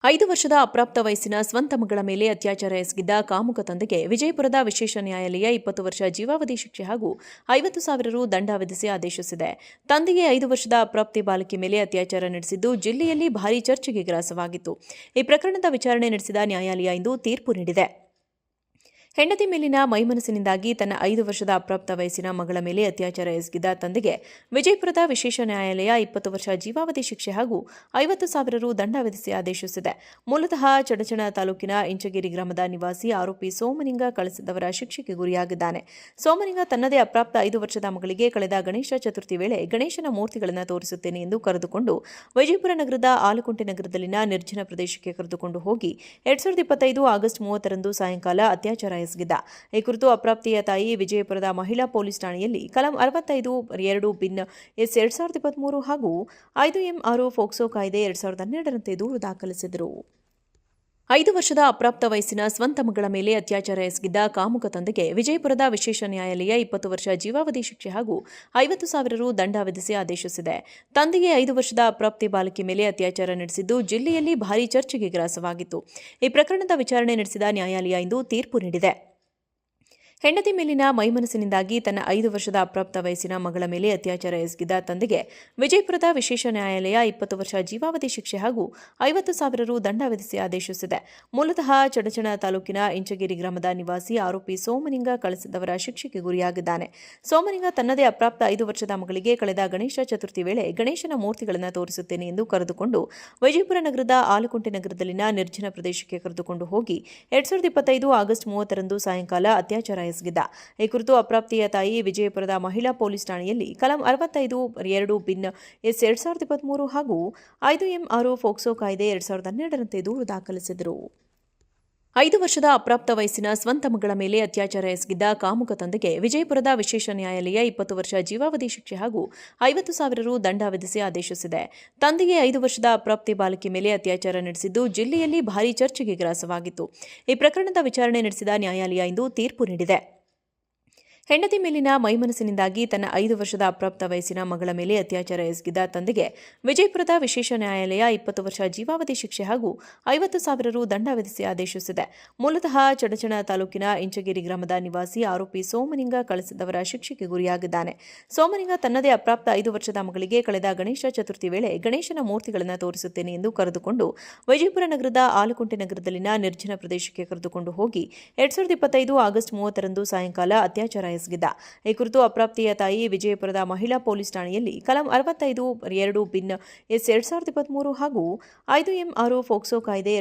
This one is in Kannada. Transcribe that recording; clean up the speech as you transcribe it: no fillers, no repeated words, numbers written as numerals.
5 ವರ್ಷದ ಅಪ್ರಾಪ್ತ ವಯಸ್ಸಿನ ಸ್ವಂತ ಮಗಳ ಮೇಲೆ ಅತ್ಯಾಚಾರ ಎಸಗಿದ್ದ ಕಾಮುಕ ತಂದೆಗೆ ವಿಜಯಪುರದ ವಿಶೇಷ ನ್ಯಾಯಾಲಯ 20 ವರ್ಷ ಜೀವಾವಧಿ ಶಿಕ್ಷೆ ಹಾಗೂ 50,000 ರು ದಂಡ ವಿಧಿಸಿ ಆದೇಶಿಸಿದೆ. ತಂದೆಗೆ 5 ವರ್ಷದ ಅಪ್ರಾಪ್ತೆ ಬಾಲಕಿ ಮೇಲೆ ಅತ್ಯಾಚಾರ ನಡೆಸಿದ್ದು ಜಿಲ್ಲೆಯಲ್ಲಿ ಭಾರೀ ಚರ್ಚೆಗೆ ಗ್ರಾಸವಾಗಿತ್ತು. ಈ ಪ್ರಕರಣದ ವಿಚಾರಣೆ ನಡೆಸಿದ ನ್ಯಾಯಾಲಯ ಇಂದು ತೀರ್ಪು ನೀಡಿದೆ. ಹೆಂಡತಿ ಮೇಲಿನ ಮೈಮನಸ್ಸಿನಿಂದಾಗಿ ತನ್ನ 5 ವರ್ಷದ ಅಪ್ರಾಪ್ತ ವಯಸ್ಸಿನ ಮಗಳ ಮೇಲೆ ಅತ್ಯಾಚಾರ ಎಸಗಿದ್ದ ತಂದೆಗೆ ವಿಜಯಪುರದ ವಿಶೇಷ ನ್ಯಾಯಾಲಯ 20 ವರ್ಷ ಜೀವಾವಧಿ ಶಿಕ್ಷೆ ಹಾಗೂ 50,000 ರು ದಂಡ ವಿಧಿಸಿ ಆದೇಶಿಸಿದೆ. ಮೂಲತಃ ಚಡಚಣ ತಾಲೂಕಿನ ಇಂಚಗೇರಿ ಗ್ರಾಮದ ನಿವಾಸಿ ಆರೋಪಿ ಸೋಮನಿಂಗ ಕಳಿಸಿದವರ ಶಿಕ್ಷೆಗೆ ಗುರಿಯಾಗಿದ್ದಾನೆ. ಸೋಮನಿಂಗ ತನ್ನದೇ ಅಪ್ರಾಪ್ತ 5 ವರ್ಷದ ಮಗಳಿಗೆ ಕಳೆದ ಗಣೇಶ ಚತುರ್ಥಿ ವೇಳೆ ಗಣೇಶನ ಮೂರ್ತಿಗಳನ್ನು ತೋರಿಸುತ್ತೇನೆ ಎಂದು ಕರೆದುಕೊಂಡು ವಿಜಯಪುರ ನಗರದ ಆಲಕುಂಟೆ ನಗರದಲ್ಲಿನ ನಿರ್ಜನ ಪ್ರದೇಶಕ್ಕೆ ಕರೆದುಕೊಂಡು ಹೋಗಿ 2025 ಆಗಸ್ಟ್ 30ರಂದು ಸಾಯಂಕಾಲ ಅತ್ಯಾಚಾರ ಎಸಗಿದ್ದ. ಈ ಕುರಿತು ಅಪ್ರಾಪ್ತೆಯ ತಾಯಿ ವಿಜಯಪುರದ ಮಹಿಳಾ ಪೊಲೀಸ್ ಠಾಣೆಯಲ್ಲಿ ಕಲಂ 65(2) ಬಿನ್ ಎಸ್ 2023 ಹಾಗೂ 5M6 ಫೋಕ್ಸೋ ಕಾಯ್ದೆ 2012ರಂತೆ ದೂರು ದಾಖಲಿಸಿದರು. 5 ವರ್ಷದ ಅಪ್ರಾಪ್ತ ವಯಸ್ಸಿನ ಸ್ವಂತ ಮಗಳ ಮೇಲೆ ಅತ್ಯಾಚಾರ ಎಸಗಿದ್ದ ಕಾಮುಕ ತಂದೆಗೆ ವಿಜಯಪುರದ ವಿಶೇಷ ನ್ಯಾಯಾಲಯ 20 ವರ್ಷ ಜೀವಾವಧಿ ಶಿಕ್ಷೆ ಹಾಗೂ 50,000 ರು ದಂಡ ವಿಧಿಸಿ ಆದೇಶಿಸಿದೆ. ತಂದೆಗೆ 5 ವರ್ಷದ ಅಪ್ರಾಪ್ತೆ ಬಾಲಕಿ ಮೇಲೆ ಅತ್ಯಾಚಾರ ನಡೆಸಿದ್ದು ಜಿಲ್ಲೆಯಲ್ಲಿ ಭಾರೀ ಚರ್ಚೆಗೆ ಗ್ರಾಸವಾಗಿತ್ತು. ಈ ಪ್ರಕರಣದ ವಿಚಾರಣೆ ನಡೆಸಿದ ನ್ಯಾಯಾಲಯ ಇಂದು ತೀರ್ಪು ನೀಡಿದೆ. ಹೆಂಡತಿ ಮೇಲಿನ ಮೈಮನಸ್ಸಿನಿಂದಾಗಿ ತನ್ನ 5 ವರ್ಷದ ಅಪ್ರಾಪ್ತ ವಯಸ್ಸಿನ ಮಗಳ ಮೇಲೆ ಅತ್ಯಾಚಾರ ಎಸಗಿದ್ದ ತಂದೆಗೆ ವಿಜಯಪುರದ ವಿಶೇಷ ನ್ಯಾಯಾಲಯ 20 ವರ್ಷ ಜೀವಾವಧಿ ಶಿಕ್ಷೆ ಹಾಗೂ 50,000 ರು ದಂಡ ವಿಧಿಸಿ ಆದೇಶಿಸಿದೆ. ಮೂಲತಃ ಚಡಚಣ ತಾಲೂಕಿನ ಇಂಚಗೇರಿ ಗ್ರಾಮದ ನಿವಾಸಿ ಆರೋಪಿ ಸೋಮನಿಂಗ ಕಳಿಸಿದವರ ಶಿಕ್ಷೆಗೆ ಗುರಿಯಾಗಿದ್ದಾನೆ. ಸೋಮನಿಂಗ ತನ್ನದೇ ಅಪ್ರಾಪ್ತ 5 ವರ್ಷದ ಮಗಳಿಗೆ ಕಳೆದ ಗಣೇಶ ಚತುರ್ಥಿ ವೇಳೆ ಗಣೇಶನ ಮೂರ್ತಿಗಳನ್ನು ತೋರಿಸುತ್ತೇನೆ ಎಂದು ಕರೆದುಕೊಂಡು ವಿಜಯಪುರ ನಗರದ ಆಲಕುಂಟೆ ನಗರದಲ್ಲಿನ ನಿರ್ಜನ ಪ್ರದೇಶಕ್ಕೆ ಕರೆದುಕೊಂಡು ಹೋಗಿ 2025 ಆಗಸ್ಟ್ 30ರಂದು ಸಾಯಂಕಾಲ ಅತ್ಯಾಚಾರ ಎಸಗಿದ್ದ. ಈ ಕುರಿತು ಅಪ್ರಾಪ್ತೆಯ ತಾಯಿ ವಿಜಯಪುರದ ಮಹಿಳಾ ಪೊಲೀಸ್ ಠಾಣೆಯಲ್ಲಿ ಕಲಂ 65(2) ಬಿನ್ ಎಸ್ 2023 ಹಾಗೂ 5M6 ಫೋಕ್ಸೋ ಕಾಯ್ದೆ 2012ರಂತೆ ದೂರು ದಾಖಲಿಸಿದರು. 5 ವರ್ಷದ ಅಪ್ರಾಪ್ತ ವಯಸ್ಸಿನ ಸ್ವಂತ ಮಗಳ ಮೇಲೆ ಅತ್ಯಾಚಾರ ಎಸಗಿದ್ದ ಕಾಮುಕ ತಂದೆಗೆ ವಿಜಯಪುರದ ವಿಶೇಷ ನ್ಯಾಯಾಲಯ 20 ವರ್ಷ ಜೀವಾವಧಿ ಶಿಕ್ಷೆ ಹಾಗೂ 50,000 ರು ದಂಡ ವಿಧಿಸಿ ಆದೇಶಿಸಿದೆ. ತಂದೆಗೆ 5 ವರ್ಷದ ಅಪ್ರಾಪ್ತೆ ಬಾಲಕಿ ಮೇಲೆ ಅತ್ಯಾಚಾರ ನಡೆಸಿದ್ದು ಜಿಲ್ಲೆಯಲ್ಲಿ ಭಾರೀ ಚರ್ಚೆಗೆ ಗ್ರಾಸವಾಗಿತ್ತು. ಈ ಪ್ರಕರಣದ ವಿಚಾರಣೆ ನಡೆಸಿದ ನ್ಯಾಯಾಲಯ ಇಂದು ತೀರ್ಪು ನೀಡಿದೆ. ಹೆಂಡತಿ ಮೇಲಿನ ಮೈಮನಸ್ಸಿನಿಂದಾಗಿ ತನ್ನ 5 ವರ್ಷದ ಅಪ್ರಾಪ್ತ ವಯಸ್ಸಿನ ಮಗಳ ಮೇಲೆ ಅತ್ಯಾಚಾರ ಎಸಗಿದ್ದ ತಂದೆಗೆ ವಿಜಯಪುರದ ವಿಶೇಷ ನ್ಯಾಯಾಲಯ 20 ವರ್ಷ ಜೀವಾವಧಿ ಶಿಕ್ಷೆ ಹಾಗೂ 50,000 ರು ದಂಡ ವಿಧಿಸಿ ಆದೇಶಿಸಿದೆ. ಮೂಲತಃ ಚಡಚಣ ತಾಲೂಕಿನ ಇಂಚಗೇರಿ ಗ್ರಾಮದ ನಿವಾಸಿ ಆರೋಪಿ ಸೋಮನಿಂಗ ಕಳಿಸಿದವರ ಶಿಕ್ಷೆಗೆ ಗುರಿಯಾಗಿದ್ದಾನೆ. ಸೋಮನಿಂಗ ತನ್ನದೇ ಅಪ್ರಾಪ್ತ 5 ವರ್ಷದ ಮಗಳಿಗೆ ಕಳೆದ ಗಣೇಶ ಚತುರ್ಥಿ ವೇಳೆ ಗಣೇಶನ ಮೂರ್ತಿಗಳನ್ನು ತೋರಿಸುತ್ತೇನೆ ಎಂದು ಕರೆದುಕೊಂಡು ವಿಜಯಪುರ ನಗರದ ಆಲಕುಂಟೆ ನಗರದಲ್ಲಿನ ನಿರ್ಜನ ಪ್ರದೇಶಕ್ಕೆ ಕರೆದುಕೊಂಡು ಹೋಗಿ 2025 ಆಗಸ್ಟ್ 30ರಂದು ಸಾಯಂಕಾಲ ಅತ್ಯಾಚಾರ ಎಸಗಿದ್ದ. ಈ ಕುರಿತು ಅಪ್ರಾಪ್ತೆಯ ತಾಯಿ ವಿಜಯಪುರದ ಮಹಿಳಾ ಪೊಲೀಸ್ ಠಾಣೆಯಲ್ಲಿ ಕಲಂ 65(2) ಬಿನ್ ಎಸ್ 2023 ಹಾಗೂ 5M6 ಫೋಕ್ಸೋ ಕಾಯ್ದೆ